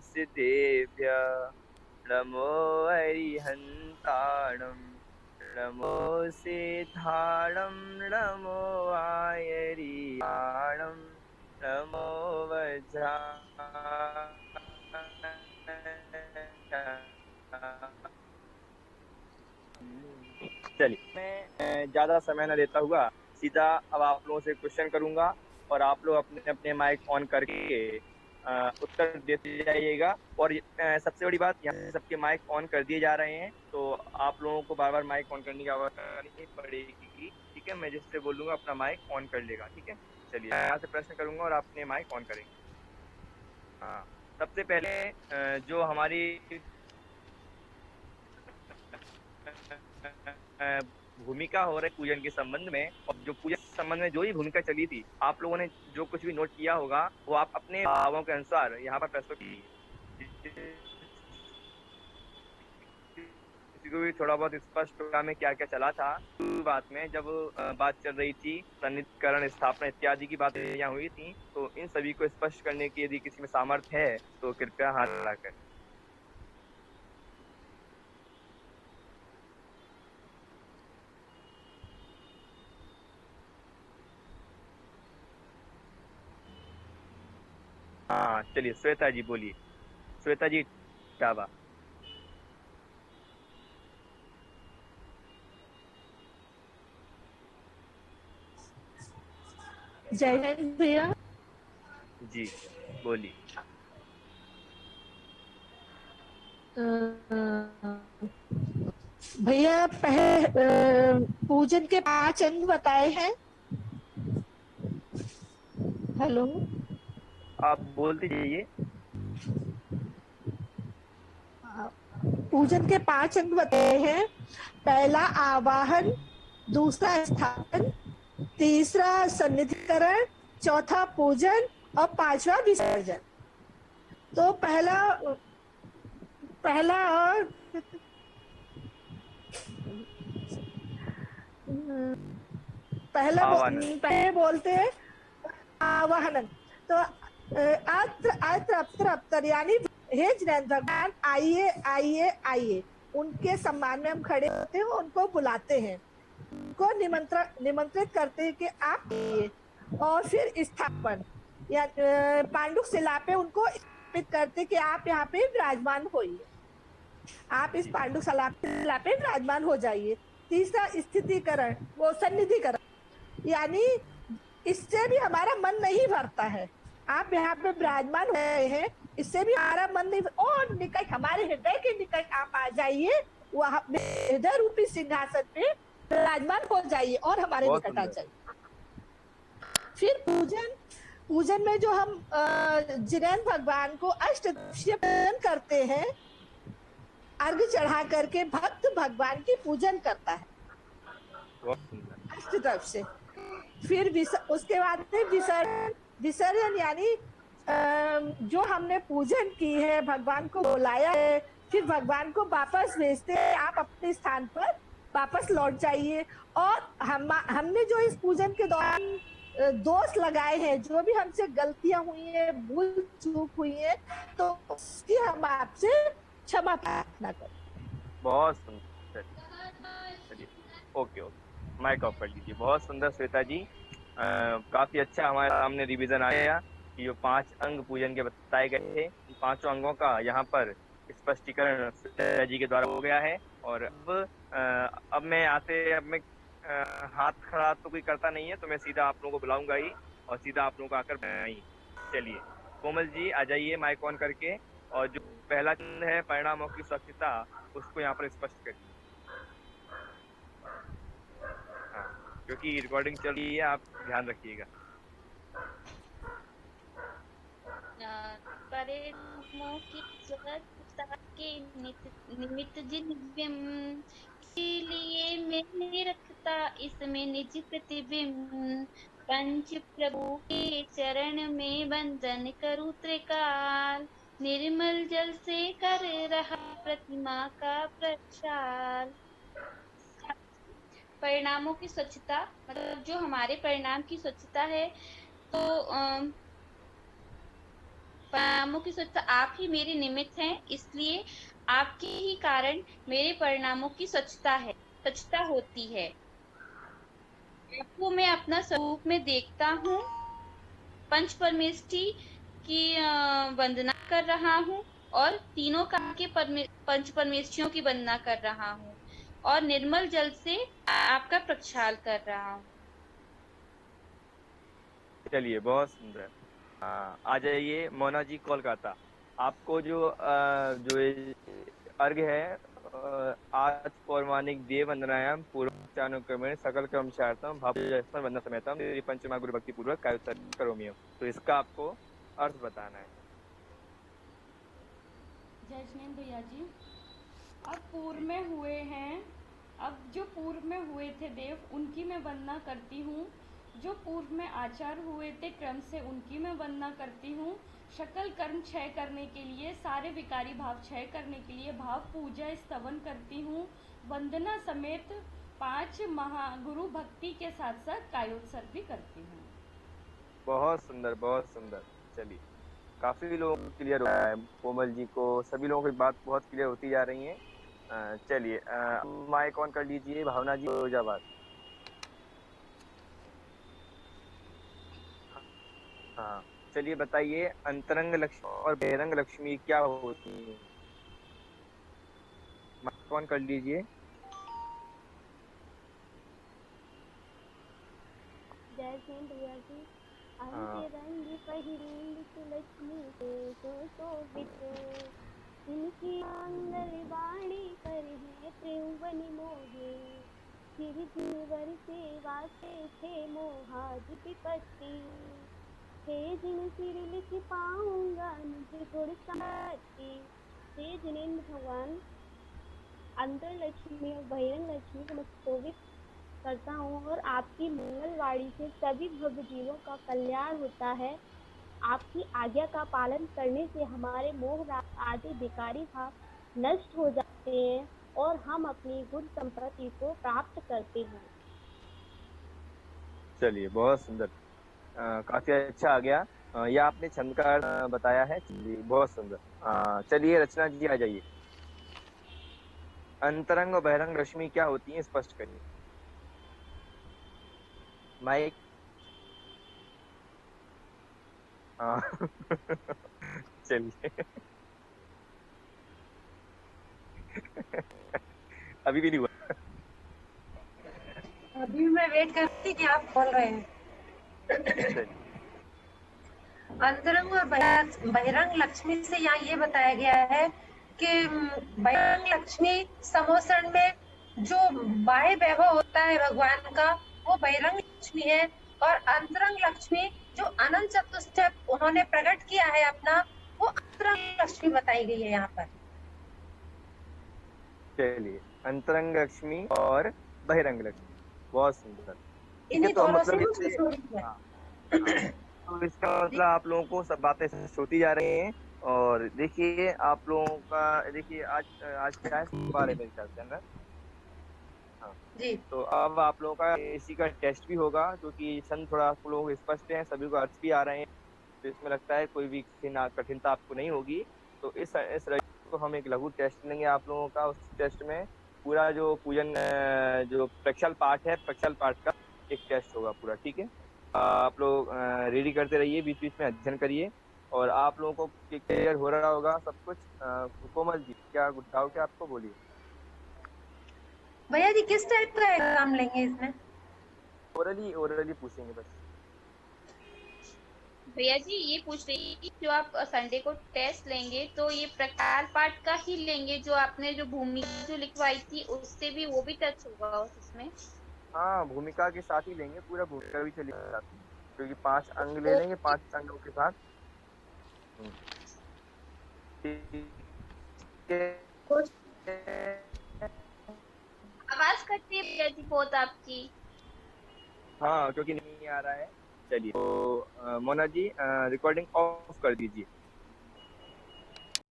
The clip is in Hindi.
सिद्धेभ्य नमो अरिहन्ताणं नमो सिद्धाणं नमो आयरियाणं नमो वज्रा। चलिए मैं ज्यादा समय न लेता हुआ सीधा अब आप लोगों से क्वेश्चन करूंगा और आप लोग अपने अपने माइक ऑन करके उत्तर देते जाइएगा। और सबसे बड़ी बात, यहाँ से सबके माइक ऑन कर दिए जा रहे हैं, तो आप लोगों को बार बार माइक ऑन करने की आवश्यकता नहीं पड़ेगी। ठीक है, मैं जिससे बोलूंगा अपना माइक ऑन कर लेगा। ठीक है, चलिए मैं यहाँ से प्रश्न करूंगा और आप अपने माइक ऑन करेंगे। हाँ, सबसे पहले जो हमारी भूमिका हो रही पूजन के संबंध में, और जो पूजन के संबंध में जो ही भूमिका चली थी, आप लोगों ने जो कुछ भी नोट किया होगा वो आप अपने भावों के अनुसार यहाँ पर प्रस्तुत कीजिए। किसी को भी थोड़ा बहुत स्पष्ट होगा में क्या क्या चला था बात में, जब बात चल रही थी सन्निधिकरण स्थापना इत्यादि की बातें यहाँ हुई थी, तो इन सभी को स्पष्ट करने की यदि किसी में सामर्थ्य है तो कृपया हाथ बढ़ा कर। हाँ चलिए, श्वेता जी बोलिए। श्वेता जी टाबा। जय हिंद भैया। जी बोलिए। भैया पहले पूजन के 5 अंग बताए हैं। हेलो। आप बोलते जाइए। पूजन के 5 अंग बताए हैं। पहला आवाहन, दूसरा स्थापन, तीसरा सन्निधिकरण, चौथा पूजन और पांचवा विसर्जन। तो पहला पहला आवाहन। पहले बोलते हैं आवाहन। तो अत्र अत्र अत्र अत्र यानी हे जिनेंद्र भगवान आइए आइए आइए, उनके सम्मान में हम खड़े होते हैं, उनको बुलाते हैं, उनको निमंत्रित करते हैं कि आप आइए। और फिर स्थापन या पांडुक शिला पे उनको स्थापित करते कि आप यहाँ पे विराजमान होइए, आप इस जी पांडुक शिला पे विराजमान हो जाइए। तीसरा स्थितिकरण, वो सन्निधिकरण, यानी इससे भी हमारा मन नहीं भरता है, आप यहाँ पे विराजमान हुए हैं, इससे भी हमारा मन नहीं, और निकट हमारे हृदय के निकट आप आ जाइए, वहां हृदय रूपी सिंहासन पे विराजमान हो जाइए और हमारे बहुत निकट आ सुंदर। जाइए। फिर पूजन, पूजन में जो हम जिनेंद्र भगवान को अष्टदशीय पूजन करते हैं, अर्घ चढ़ा करके भक्त भगवान की पूजन करता है बहुत सुंदर। अष्टदश। फिर उसके बाद में विसर्जन, विसर्जन यानी जो हमने पूजन की है, भगवान को बुलाया है, फिर भगवान को वापस भेजते हैं, आप अपने स्थान पर वापस लौट जाइए। और हमने जो इस पूजन के दौरान दोष लगाए हैं, जो भी हमसे गलतियां हुई है, भूल चूक हुई है, तो उसकी हम आपसे क्षमा प्रार्थना करें। बहुत सुंदर। चलिए, ओके ओके, माइक ऑफ कर लीजिए। बहुत सुंदर श्वेता जी। काफी अच्छा हमारे सामने रिवीजन आया कि जो 5 अंग पूजन के बताए गए थे, इन 5 अंगों का यहाँ पर स्पष्टीकरण श्वेता जी के द्वारा हो गया है। और अब मैं आते, अब मैं हाथ खड़ा तो कोई करता नहीं है, तो मैं सीधा आप लोगों को बुलाऊंगा ही, और सीधा आप लोगों को आकर ही। चलिए, कोमल जी आ जाइए माइक ऑन करके, और जो पहला चिन्ह है परिणामों की स्वच्छता, उसको यहाँ पर स्पष्ट करिए। हाँ, क्योंकि रिकॉर्डिंग चल रही है, आप ध्यान रखिएगा। परिणामों की स्वच्छता के निमित्त दिव्यम के लिए मैंने रखता इसमें निज प्रतिबिंब, पंच प्रभु के चरण में बंधन करूँ त्रिकाल, निर्मल जल से कर रहा प्रतिमा का प्रक्षाल। परिणामों की स्वच्छता मतलब जो हमारे परिणाम की स्वच्छता है, तो परिणामों की स्वच्छता आप ही मेरे निमित्त हैं, इसलिए आपके ही कारण मेरे परिणामों की स्वच्छता होती है। आपको मैं अपना स्वरूप में देखता हूँ, पंच परमेष्ठी की वंदना कर रहा हूँ और तीनों काल के पंच परमेष्ठियों की वंदना कर रहा हूँ और निर्मल जल से आपका प्रक्षाल कर रहा हूँ। चलिए बहुत सुंदर। आ जाइए मोना जी कोलकाता। आपको जो ये अर्घ्य है, आज पौर्वाणिक देव वंदनायाम पूर्वानुक्रमेण सकल कर्मचार्थम भाव वंदना समेतम मेरी पंचमा गुरु भक्ति पूर्वक कार्य करोमि। तो इसका आपको अर्थ बताना है। जय जिनेन्द्र भैया जी। अब पूर्व में हुए हैं, अब जो पूर्व में हुए थे देव, उनकी मैं वंदना करती हूँ। जो पूर्व में आचार्य हुए थे क्रम से, उनकी मैं वंदना करती हूँ। सकल कर्म क्षय करने के लिए, सारे विकारी भाव क्षय करने के लिए भाव पूजा स्तवन करती हूँ। वंदना समेत 5 महागुरु भक्ति के साथ साथ कायोत्सर्ग भी करती हूँ। बहुत सुंदर, बहुत सुंदर। चलिए, काफी लोगों को क्लियर हो रहा है, कोमल जी को, सभी लोगों की बात बहुत क्लियर होती जा रही है। चलिए, माइक ऑन कर लीजिए भावना जी, फिरोजाबाद। हाँ, चलिए बताइए, अंतरंग लक्ष्मी और बहिरंग लक्ष्मी क्या होती है? माइक ऑन कर लीजिए। जय सिंह भैया जी। हाँ, अंतरंग पहिरंग लक्ष्मी से सुशोभित, इनकी मंगल वाणी पर है त्रिभुवन मोहे। सिर जिनवर सेवा से थे मोहादि विपत्ति, हे जिन सिर लिख पाऊंगा निज गुण संपत्ति। हे जिनेन्द्र भगवान, अंतर लक्ष्मी और बहिरंग लक्ष्मी को मैं सुशोभित करता हूँ और आपकी मंगलवाणी से सभी भव्य जीवों का कल्याण होता है। आपकी आज्ञा का पालन करने से हमारे मोह राग आदि विकारी भाव नष्ट हो जाते हैं और हम अपनी गुण संपत्ति को प्राप्त करते हैं। चलिए बहुत सुंदर। काफी अच्छा आ गया। ये आपने छंद का अर्थ बताया है। चलिए बहुत सुंदर। चलिए रचना जी आ जाइए। अंतरंग और बहिरंग रश्मि क्या होती है, स्पष्ट करिए। माइक। हाँ। चलिए। अभी भी नहीं हुआ। अभी मैं वेट कर रही थी कि आप बोल रहे हैं। चलिए। अंतरंग और बहिरंग लक्ष्मी से यहाँ ये बताया गया है कि बहिरंग लक्ष्मी समोसण में जो बाह्य वैभव होता है भगवान का, वो बहिरंग लक्ष्मी है। और अंतरंग लक्ष्मी जो अनंत चतुष्टय उन्होंने प्रकट किया है अपना, वो अंतरंग लक्ष्मी बताई गई है यहाँ पर। चलिए, अंतरंग लक्ष्मी और बहिरंग लक्ष्मी, बहुत सुंदर। ठीक है, इन्हीं तो दोनों से मतलब वो इससे, सुशोभित है। हाँ, हाँ, तो इसका मतलब आप लोगों को सब बातें होती जा रही हैं। और देखिए आप लोगों का, देखिए आज आज क्या है, सोमवार है मेरे ख्याल से, है ना? हाँ। जी तो अब आप लोगों का इसी का टेस्ट भी होगा, क्योंकि छंद थोड़ा आप लोगों को स्पष्ट है, सभी को अर्थ भी आ रहे हैं। तो इसमें लगता है कोई भी कठिनता आपको नहीं होगी। तो इस रचना को हम एक लघु टेस्ट लेंगे आप लोगों का। उस टेस्ट में पूरा जो पूजन, जो प्रक्षाल पाठ है, प्रक्षाल पाठ का एक टेस्ट होगा पूरा। ठीक है, आप लोग रेडी करते रहिए, बीच बीच में अध्ययन करिए। और आप लोगों को क्लियर हो रहा होगा सब कुछ। कोमल जी, क्या डाउट है आपको, बोलिए। भैया जी, किस टाइप का एग्जाम लेंगे इसमें? ओरली ओरली पूछेंगे बस। भैया जी ये पूछ रही थी, जो आप संडे को टेस्ट लेंगे तो ये प्रकार पाठ का ही लेंगे, जो आपने जो भूमिका जो लिखवाई थी उससे भी वो भी टच होगा उसमें? हाँ, भूमिका के साथ ही लेंगे, पूरा भूमिका भी चलेगी साथ में, क्योंकि 5 अंग ले लेंगे, ओके। 5 अंगों के साथ। हम्म, ठीक है। आवाज कट रही है भैया जी बहुत आपकी। हाँ, क्योंकि नहीं आ रहा है। चलिए, तो मोना जी रिकॉर्डिंग ऑफ कर दीजिए।